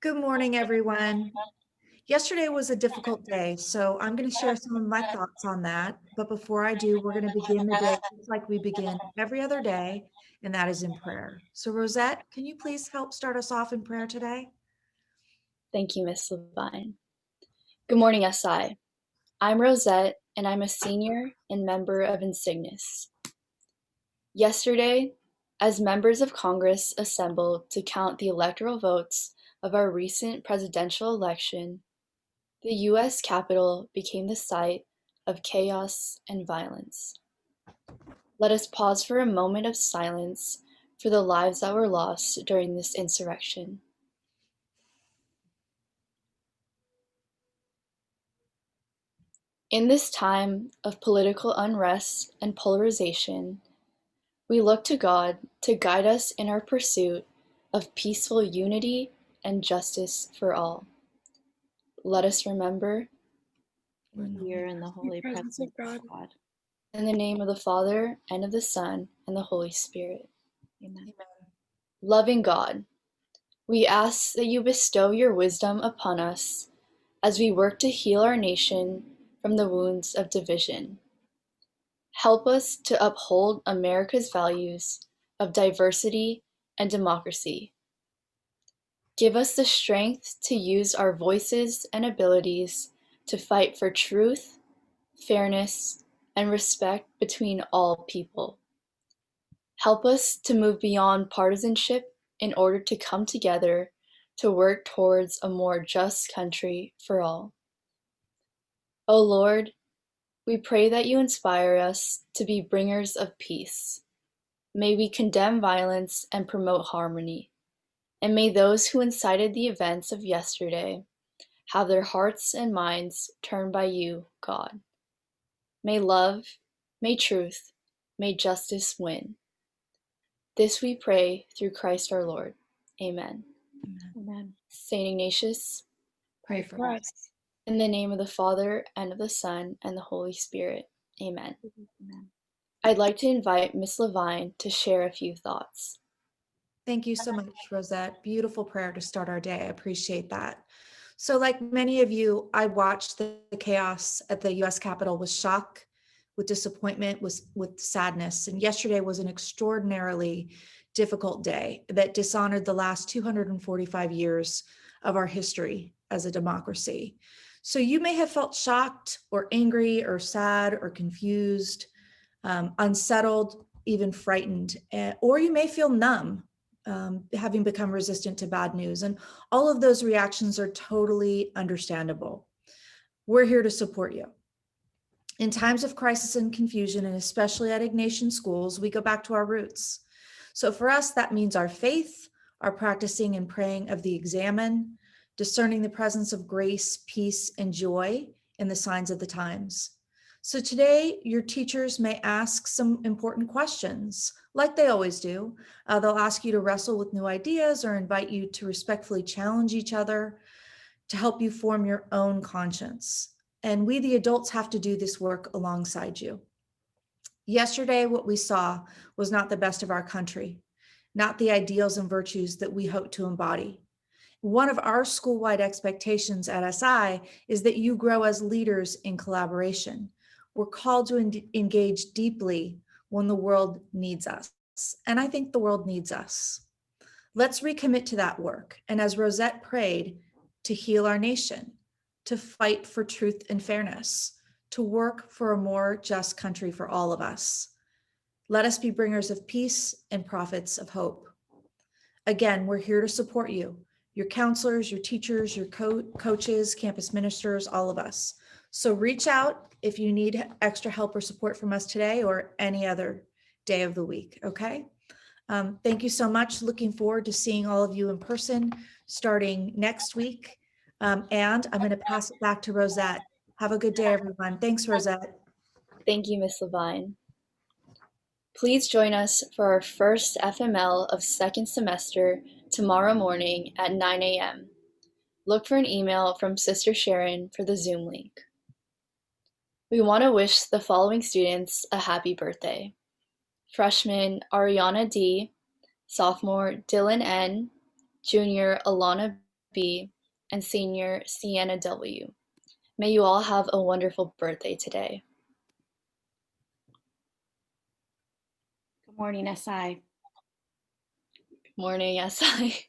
Good morning, everyone. Yesterday was a difficult day, so I'm going to share some of my thoughts on that. But before I do, we're going to begin the day just like we begin every other day, and that is in prayer. So, Rosette, can you please help start us off in prayer today? Thank you, Miss Levine. Good morning, SI. I'm Rosette, and I'm a senior and member of Insignis. Yesterday, as members of Congress assembled to count the electoral votes of our recent presidential election, the U.S. Capitol became the site of chaos and violence. Let us pause for a moment of silence for the lives that were lost during this insurrection. In this time of political unrest and polarization, we look to God to guide us in our pursuit of peaceful unity and justice for all. Let us remember, We are in the holy presence of God. in the name of the Father, and of the Son, and the Holy Spirit. Amen. Loving God, we ask that you bestow your wisdom upon us as we work to heal our nation from the wounds of division. Help us to uphold America's values of diversity and democracy. Give us the strength to use our voices and abilities to fight for truth, fairness, and respect between all people. Help us to move beyond partisanship in order to come together to work towards a more just country for all. O Lord, we pray that you inspire us to be bringers of peace. May we condemn violence and promote harmony. And may those who incited the events of yesterday have their hearts and minds turned by you, God. May love, may truth, may justice win. This we pray through Christ our Lord. Amen. Amen. Saint Ignatius, Pray for us. in the name of the Father, and of the Son, and the Holy Spirit. Amen. Amen. I'd like to invite Miss Levine to share a few thoughts. Thank you so much, Rosette. Beautiful prayer to start our day. I appreciate that. So, like many of you, I watched the chaos at the US Capitol with shock, with disappointment, with sadness. And yesterday was an extraordinarily difficult day that dishonored the last 245 years of our history as a democracy. So, you may have felt shocked or angry or sad or confused, unsettled, even frightened, or you may feel numb, having become resistant to bad news. And all of those reactions are totally understandable. We're here to support you. In times of crisis and confusion, and especially at Ignatian schools, we go back to our roots. So for us, that means our faith, our practicing and praying of the examen, discerning the presence of grace, peace, and joy in the signs of the times. So today, your teachers may ask some important questions, like they always do. They'll ask you to wrestle with new ideas or invite you to respectfully challenge each other to help you form your own conscience. And we, the adults, have to do this work alongside you. Yesterday, what we saw was not the best of our country, not the ideals and virtues that we hope to embody. One of our school-wide expectations at SI is that you grow as leaders in collaboration. We're called to engage deeply when the world needs us. And I think the world needs us. Let's recommit to that work. And as Rosette prayed, to heal our nation, to fight for truth and fairness, to work for a more just country for all of us. Let us be bringers of peace and prophets of hope. Again, we're here to support you, your counselors, your teachers, your coaches, campus ministers, all of us. So reach out if you need extra help or support from us today or any other day of the week, okay? Thank you so much. Looking forward to seeing all of you in person starting next week. And I'm going to pass it back to Rosette. Have a good day, everyone. Thanks, Rosette. Thank you, Miss Levine. Please join us for our first FML of second semester tomorrow morning at 9 a.m. Look for an email from Sister Sharon for the Zoom link. We want to wish the following students a happy birthday. Freshman Ariana D, sophomore Dylan N, junior Alana B, and Senior Sienna W. May you all have a wonderful birthday today. Good morning, SI. Good morning, SI.